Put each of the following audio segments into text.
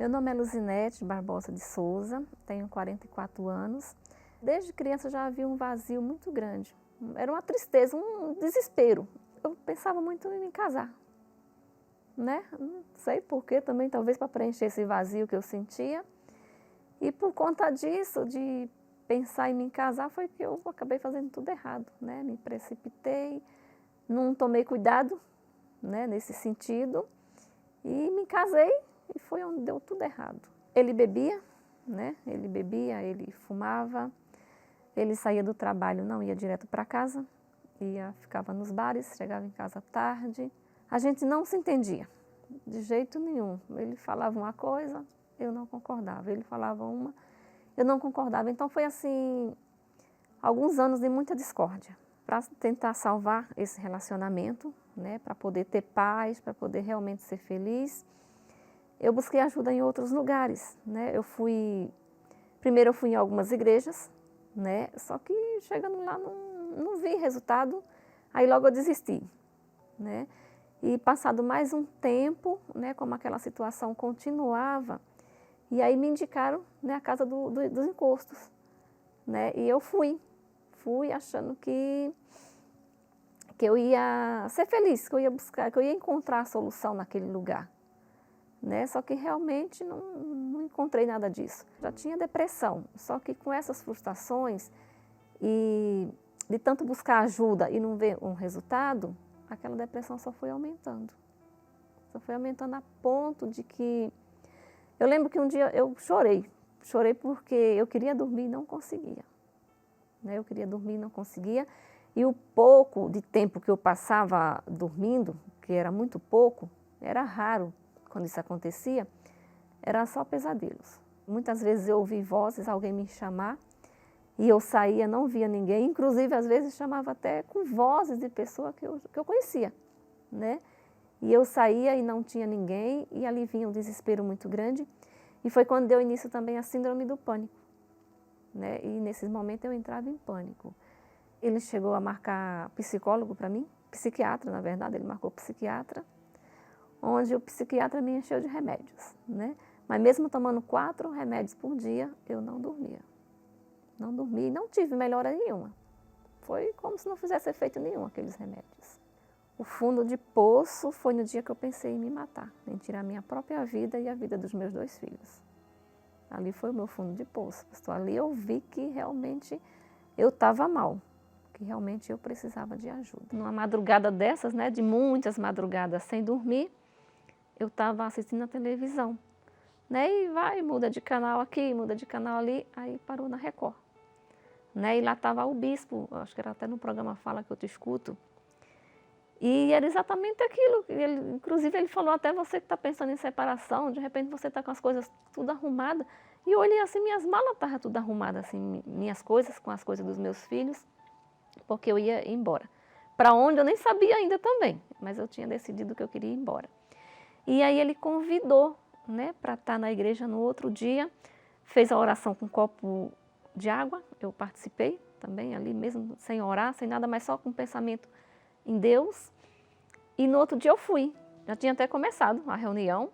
Meu nome é Luzinete Barbosa de Souza, tenho 44 anos. Desde criança já havia um vazio muito grande. Era uma tristeza, um desespero. Eu pensava muito em me casar, né? Não sei porquê também, talvez para preencher esse vazio que eu sentia. E por conta disso, de pensar em me casar, foi que eu acabei fazendo tudo errado, né? Me precipitei, não tomei cuidado, né, nesse sentido, e me casei e foi onde deu tudo errado. Ele bebia, né? Ele bebia, ele fumava, ele saía do trabalho, não ia direto para casa, ficava nos bares, chegava em casa tarde. A gente não se entendia, de jeito nenhum. Ele falava uma coisa, eu não concordava. Ele falava uma, eu não concordava. Então foi assim, alguns anos de muita discórdia. Para tentar salvar esse relacionamento, né, para poder ter paz, para poder realmente ser feliz, eu busquei ajuda em outros lugares, né? Primeiro eu fui em algumas igrejas, né? Só que chegando lá não vi resultado, aí logo eu desisti, né? E passado mais um tempo, né, como aquela situação continuava, e aí me indicaram, né, a casa dos encostos, né? E eu fui achando que eu ia ser feliz, que eu ia buscar, que eu ia encontrar a solução naquele lugar, né? Só que realmente não encontrei nada disso. Já tinha depressão, só que com essas frustrações e de tanto buscar ajuda e não ver um resultado, aquela depressão só foi aumentando. Só foi aumentando a ponto de que... Eu lembro que um dia eu chorei porque eu queria dormir e não conseguia. Né? Eu queria dormir e não conseguia. E o pouco de tempo que eu passava dormindo, que era muito pouco, era raro quando isso acontecia, era só pesadelos. Muitas vezes eu ouvi vozes, alguém me chamar, e eu saía, não via ninguém, inclusive às vezes chamava até com vozes de pessoa que eu conhecia, né? E eu saía e não tinha ninguém, e ali vinha um desespero muito grande, e foi quando deu início também a síndrome do pânico, né? E nesses momentos eu entrava em pânico. Ele chegou a marcar psicólogo para mim, psiquiatra, na verdade, ele marcou psiquiatra, onde o psiquiatra me encheu de remédios, né? Mas mesmo tomando 4 remédios por dia, eu não dormia. Não dormi e não tive melhora nenhuma. Foi como se não fizesse efeito nenhum aqueles remédios. O fundo de poço foi no dia que eu pensei em me matar, em tirar a minha própria vida e a vida dos meus 2 filhos. Ali foi o meu fundo de poço. Ali eu vi que realmente eu estava mal, que realmente eu precisava de ajuda. Numa madrugada dessas, né, de muitas madrugadas sem dormir, eu estava assistindo a televisão, né, e muda de canal aqui, muda de canal ali, aí parou na Record. Né, e lá estava o bispo, acho que era até no programa Fala Que Eu Te Escuto, e era exatamente aquilo, inclusive ele falou até você que está pensando em separação, de repente você está com as coisas tudo arrumadas, e eu olhei assim, minhas malas estavam tudo arrumadas, assim, minhas coisas com as coisas dos meus filhos, porque eu ia embora. Para onde eu nem sabia ainda também, mas eu tinha decidido que eu queria ir embora. E aí ele convidou, né, para estar na igreja no outro dia, fez a oração com um copo de água, eu participei também ali mesmo, sem orar, sem nada, mas só com pensamento em Deus. E no outro dia eu fui, já tinha até começado a reunião,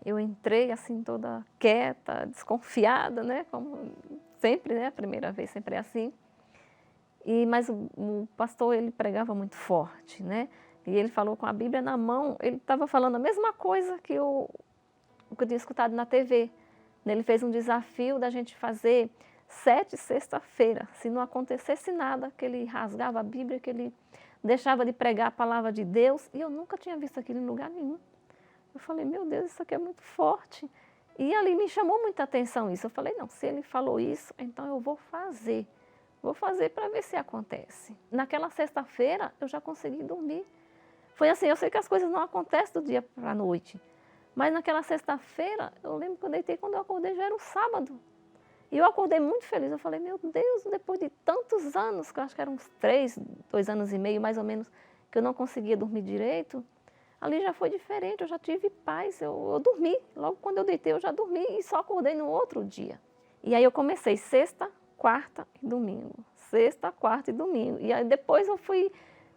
eu entrei assim toda quieta, desconfiada, né, como sempre, né, a primeira vez sempre é assim. Mas o pastor, ele pregava muito forte, né? E ele falou com a Bíblia na mão, ele estava falando a mesma coisa que eu tinha escutado na TV. Ele fez um desafio da gente fazer 7 sexta-feira. Se não acontecesse nada, que ele rasgava a Bíblia, que ele deixava de pregar a palavra de Deus. E eu nunca tinha visto aquilo em lugar nenhum. Eu falei, meu Deus, isso aqui é muito forte. E ali me chamou muita atenção isso. Eu falei, não, se ele falou isso, então eu vou fazer. Vou fazer para ver se acontece. Naquela sexta-feira, eu já consegui dormir. Foi assim, eu sei que as coisas não acontecem do dia para a noite. Mas naquela sexta-feira, eu lembro que eu deitei, quando eu acordei já era um sábado. E eu acordei muito feliz. Eu falei, meu Deus, depois de tantos anos, que eu acho que eram uns 2 anos e meio, mais ou menos, que eu não conseguia dormir direito, ali já foi diferente, eu já tive paz, eu dormi. Logo quando eu deitei, eu já dormi e só acordei no outro dia. E aí eu comecei sexta, quarta e domingo. Sexta, quarta e domingo. E aí depois eu fui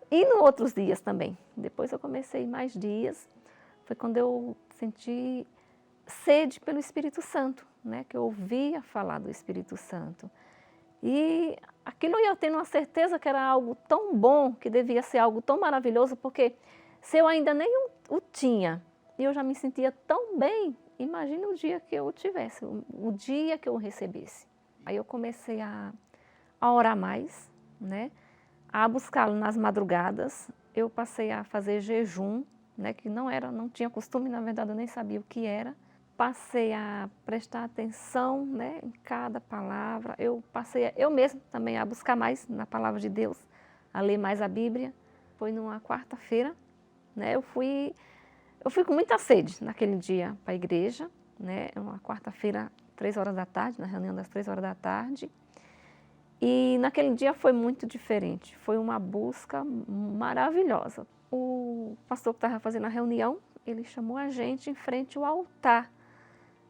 indo outros dias também. Depois eu comecei mais dias. Foi quando eu senti sede pelo Espírito Santo, né? Que eu ouvia falar do Espírito Santo. E aquilo eu ia tendo uma certeza que era algo tão bom, que devia ser algo tão maravilhoso, porque se eu ainda nem o tinha, e eu já me sentia tão bem, imagine o dia que eu o tivesse, o dia que eu o recebesse. Aí eu comecei a orar mais, né? A buscá-lo nas madrugadas. Eu passei a fazer jejum, né? Que não tinha costume, na verdade eu nem sabia o que era. Passei a prestar atenção, né, em cada palavra. Eu passei, eu mesma também a buscar mais na palavra de Deus, a ler mais a Bíblia. Foi numa quarta-feira, né, eu fui com muita sede naquele dia para a igreja, né, uma quarta-feira, 3 horas da tarde, na reunião das 3 horas da tarde. E naquele dia foi muito diferente, foi uma busca maravilhosa. O pastor que estava fazendo a reunião, ele chamou a gente em frente ao altar,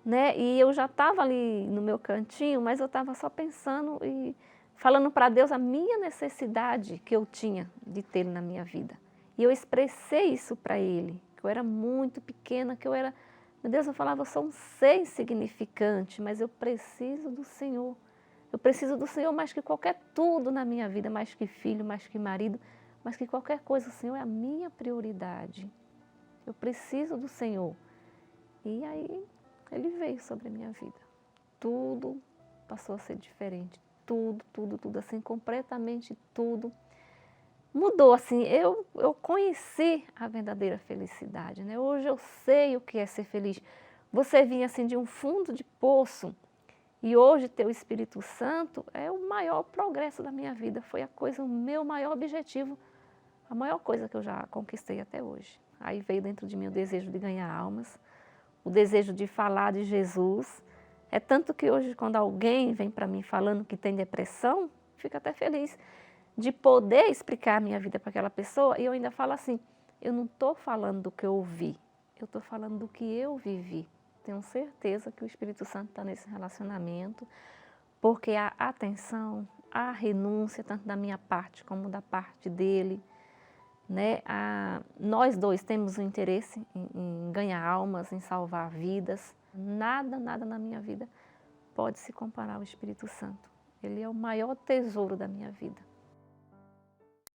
né? E eu já estava ali no meu cantinho, mas eu estava só pensando e falando para Deus a minha necessidade que eu tinha de ter na minha vida. E eu expressei isso para Ele, que eu era muito pequena, que eu era... Meu Deus, eu falava, eu sou um ser insignificante, mas eu preciso do Senhor. Eu preciso do Senhor mais que qualquer tudo na minha vida, mais que filho, mais que marido, mais que qualquer coisa. O Senhor é a minha prioridade. Eu preciso do Senhor. E aí Ele veio sobre a minha vida. Tudo passou a ser diferente. Tudo, assim, completamente tudo. Mudou, assim, eu conheci a verdadeira felicidade, né? Hoje eu sei o que é ser feliz. Você vinha, assim, de um fundo de poço e hoje ter o Espírito Santo é o maior progresso da minha vida. Foi o meu maior objetivo, a maior coisa que eu já conquistei até hoje. Aí veio dentro de mim o desejo de ganhar almas, o desejo de falar de Jesus. É tanto que hoje, quando alguém vem para mim falando que tem depressão, fico até feliz de poder explicar a minha vida para aquela pessoa. E eu ainda falo assim, eu não estou falando do que eu ouvi, eu estou falando do que eu vivi. Tenho certeza que o Espírito Santo está nesse relacionamento, porque a atenção, a renúncia, tanto da minha parte como da parte dele, né? Nós dois temos um interesse em ganhar almas, em salvar vidas. Nada na minha vida pode se comparar ao Espírito Santo. Ele é o maior tesouro da minha vida.